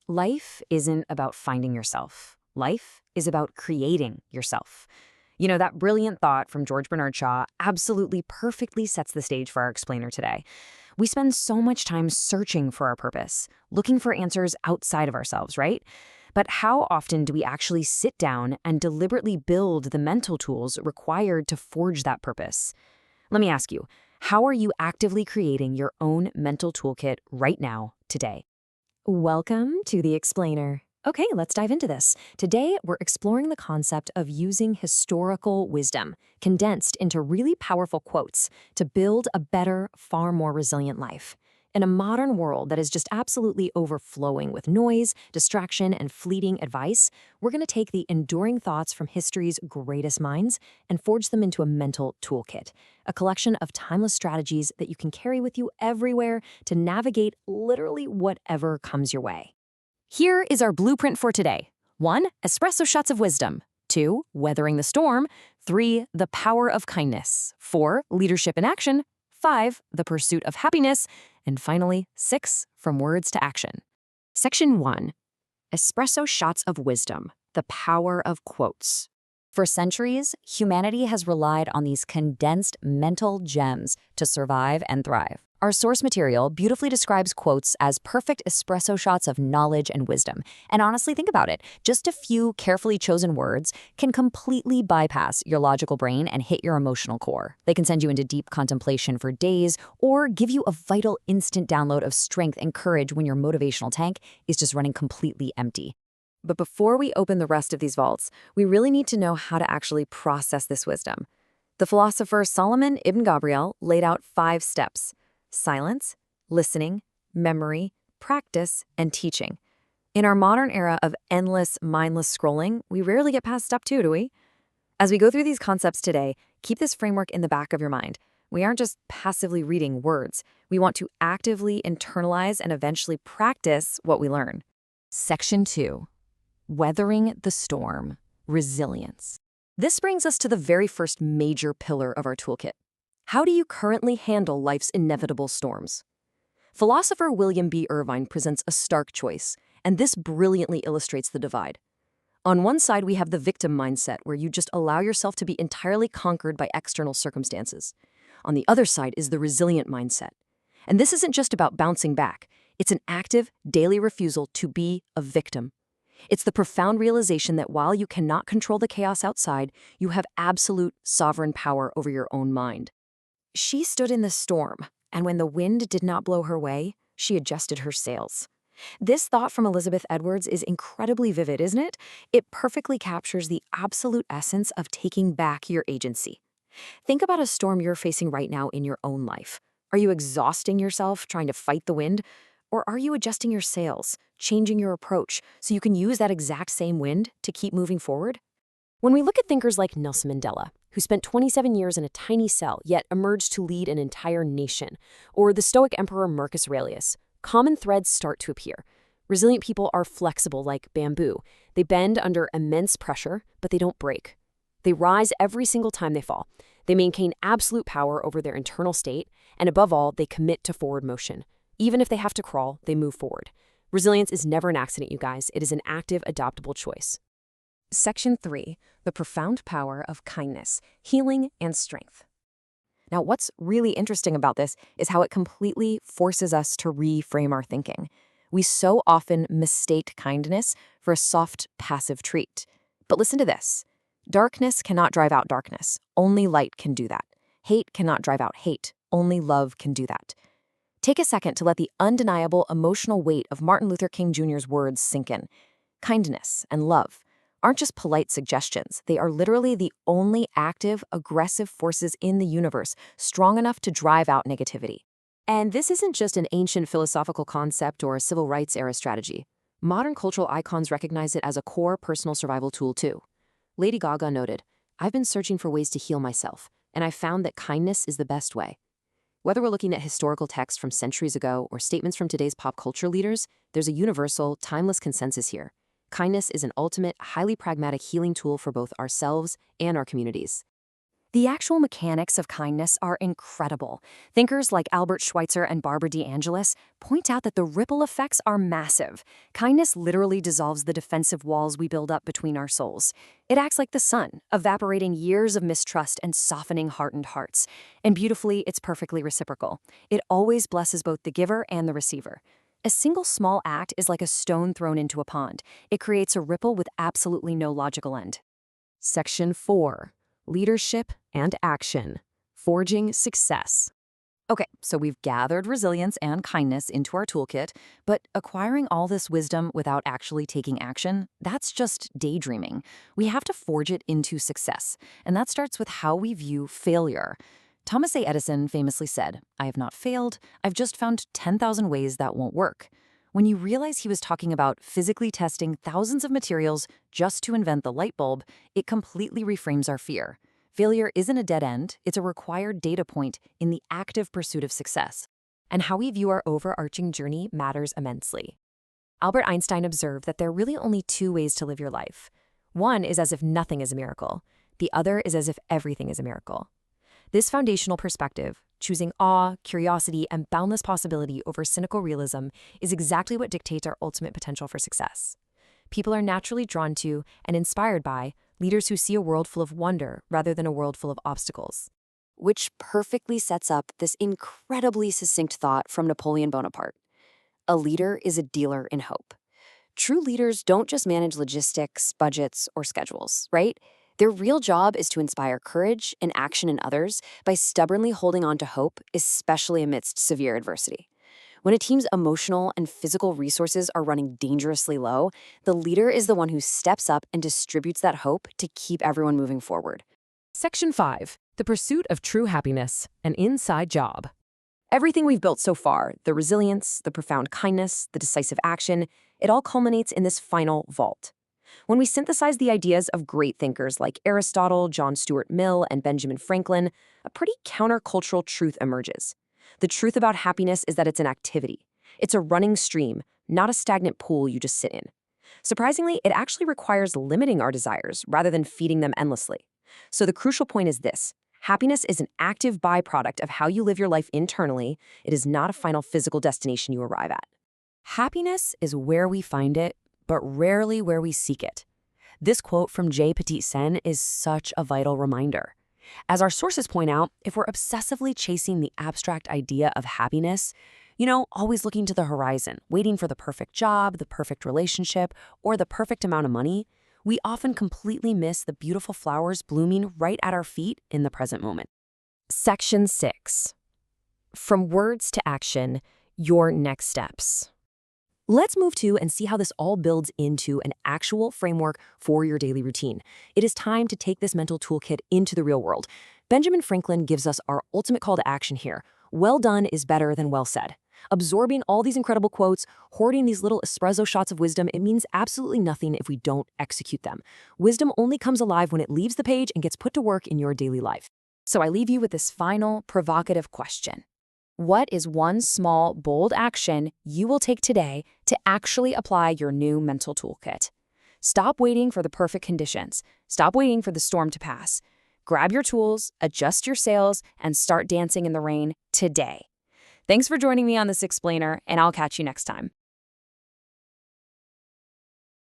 Life isn't about finding yourself. Life is about creating yourself. You know, that brilliant thought from George Bernard Shaw absolutely perfectly sets the stage for our explainer today. We spend so much time searching for our purpose, looking for answers outside of ourselves, right? But how often do we actually sit down and deliberately build the mental tools required to forge that purpose? Let me ask you, how are you actively creating your own mental toolkit right now, today? Welcome to the explainer. Okay, let's dive into this. Today, we're exploring the concept of using historical wisdom, condensed into really powerful quotes, to build a better, far more resilient life. In a modern world that is just absolutely overflowing with noise, distraction, and fleeting advice, we're going to take the enduring thoughts from history's greatest minds and forge them into a mental toolkit, a collection of timeless strategies that you can carry with you everywhere to navigate literally whatever comes your way. Here is our blueprint for today. 1. Espresso shots of wisdom. 2. Weathering the storm. 3. The power of kindness. 4. Leadership in action. 5. The pursuit of happiness. And finally, 6. From words to action. Section 1. Espresso shots of wisdom. The power of quotes. For centuries, humanity has relied on these condensed mental gems to survive and thrive. Our source material beautifully describes quotes as perfect espresso shots of knowledge and wisdom. And honestly, think about it. Just a few carefully chosen words can completely bypass your logical brain and hit your emotional core. They can send you into deep contemplation for days or give you a vital instant download of strength and courage when your motivational tank is just running completely empty. But before we open the rest of these vaults, we really need to know how to actually process this wisdom. The philosopher Solomon Ibn Gabriel laid out 5 steps: silence, listening, memory, practice, and teaching. In our modern era of endless, mindless scrolling, we rarely get past step 2, do we? As we go through these concepts today, keep this framework in the back of your mind. We aren't just passively reading words. We want to actively internalize and eventually practice what we learn. Section 2. Weathering the storm. Resilience. This brings us to the very first major pillar of our toolkit. How do you currently handle life's inevitable storms? Philosopher William B. Irvine presents a stark choice, and this brilliantly illustrates the divide. On one side, we have the victim mindset, where you just allow yourself to be entirely conquered by external circumstances. On the other side is the resilient mindset. And this isn't just about bouncing back. It's an active, daily refusal to be a victim. It's the profound realization that while you cannot control the chaos outside, you have absolute sovereign power over your own mind. She stood in the storm, and when the wind did not blow her way, she adjusted her sails. This thought from Elizabeth Edwards is incredibly vivid, isn't it? It perfectly captures the absolute essence of taking back your agency. Think about a storm you're facing right now in your own life. Are you exhausting yourself trying to fight the wind? Or are you adjusting your sails, changing your approach, so you can use that exact same wind to keep moving forward? When we look at thinkers like Nelson Mandela, who spent 27 years in a tiny cell yet emerged to lead an entire nation, or the Stoic Emperor Marcus Aurelius, common threads start to appear. Resilient people are flexible like bamboo. They bend under immense pressure, but they don't break. They rise every single time they fall. They maintain absolute power over their internal state, and above all, they commit to forward motion. Even if they have to crawl, they move forward. Resilience is never an accident, you guys. It is an active, adoptable choice. Section 3. The profound power of kindness, healing, and strength. Now, what's really interesting about this is how it completely forces us to reframe our thinking. We so often mistake kindness for a soft, passive treat. But listen to this. Darkness cannot drive out darkness. Only light can do that. Hate cannot drive out hate. Only love can do that. Take a second to let the undeniable emotional weight of Martin Luther King Jr.'s words sink in. Kindness and love aren't just polite suggestions. They are literally the only active, aggressive forces in the universe strong enough to drive out negativity. And this isn't just an ancient philosophical concept or a civil rights era strategy. Modern cultural icons recognize it as a core personal survival tool too. Lady Gaga noted, "I've been searching for ways to heal myself, and I found that kindness is the best way." Whether we're looking at historical texts from centuries ago or statements from today's pop culture leaders, there's a universal, timeless consensus here. Kindness is an ultimate, highly pragmatic healing tool for both ourselves and our communities. The actual mechanics of kindness are incredible. Thinkers like Albert Schweitzer and Barbara DeAngelis point out that the ripple effects are massive. Kindness literally dissolves the defensive walls we build up between our souls. It acts like the sun, evaporating years of mistrust and softening hardened hearts. And beautifully, it's perfectly reciprocal. It always blesses both the giver and the receiver. A single small act is like a stone thrown into a pond. It creates a ripple with absolutely no logical end. Section 4. Leadership and action. Forging success. Okay, so we've gathered resilience and kindness into our toolkit, but acquiring all this wisdom without actually taking action, that's just daydreaming. We have to forge it into success, and that starts with how we view failure. Thomas A. Edison famously said, "I have not failed, I've just found 10,000 ways that won't work." When you realize he was talking about physically testing thousands of materials just to invent the light bulb, it completely reframes our fear. Failure isn't a dead end, it's a required data point in the active pursuit of success. And how we view our overarching journey matters immensely. Albert Einstein observed that there are really only two ways to live your life. One is as if nothing is a miracle. The other is as if everything is a miracle. This foundational perspective, choosing awe, curiosity, and boundless possibility over cynical realism, is exactly what dictates our ultimate potential for success. People are naturally drawn to and inspired by leaders who see a world full of wonder rather than a world full of obstacles. Which perfectly sets up this incredibly succinct thought from Napoleon Bonaparte. A leader is a dealer in hope. True leaders don't just manage logistics, budgets, or schedules, right? Their real job is to inspire courage and action in others by stubbornly holding on to hope, especially amidst severe adversity. When a team's emotional and physical resources are running dangerously low, the leader is the one who steps up and distributes that hope to keep everyone moving forward. Section 5. The pursuit of true happiness, an inside job. Everything we've built so far, the resilience, the profound kindness, the decisive action, it all culminates in this final vault. When we synthesize the ideas of great thinkers like Aristotle, John Stuart Mill, and Benjamin Franklin, a pretty countercultural truth emerges. The truth about happiness is that it's an activity. It's a running stream, not a stagnant pool you just sit in. Surprisingly, it actually requires limiting our desires rather than feeding them endlessly. So the crucial point is this. Happiness is an active byproduct of how you live your life internally. It is not a final physical destination you arrive at. Happiness is where we find it, but rarely where we seek it. This quote from J. Petit Sen is such a vital reminder. As our sources point out, if we're obsessively chasing the abstract idea of happiness, always looking to the horizon, waiting for the perfect job, the perfect relationship, or the perfect amount of money, we often completely miss the beautiful flowers blooming right at our feet in the present moment. Section 6. From words to action, your next steps. Let's move to and see how this all builds into an actual framework for your daily routine. It is time to take this mental toolkit into the real world. Benjamin Franklin gives us our ultimate call to action here. Well done is better than well said. Absorbing all these incredible quotes, hoarding these little espresso shots of wisdom, it means absolutely nothing if we don't execute them. Wisdom only comes alive when it leaves the page and gets put to work in your daily life. So I leave you with this final, provocative question. What is one small, bold action you will take today to actually apply your new mental toolkit? Stop waiting for the perfect conditions. Stop waiting for the storm to pass. Grab your tools, adjust your sails, and start dancing in the rain today. Thanks for joining me on this explainer, and I'll catch you next time.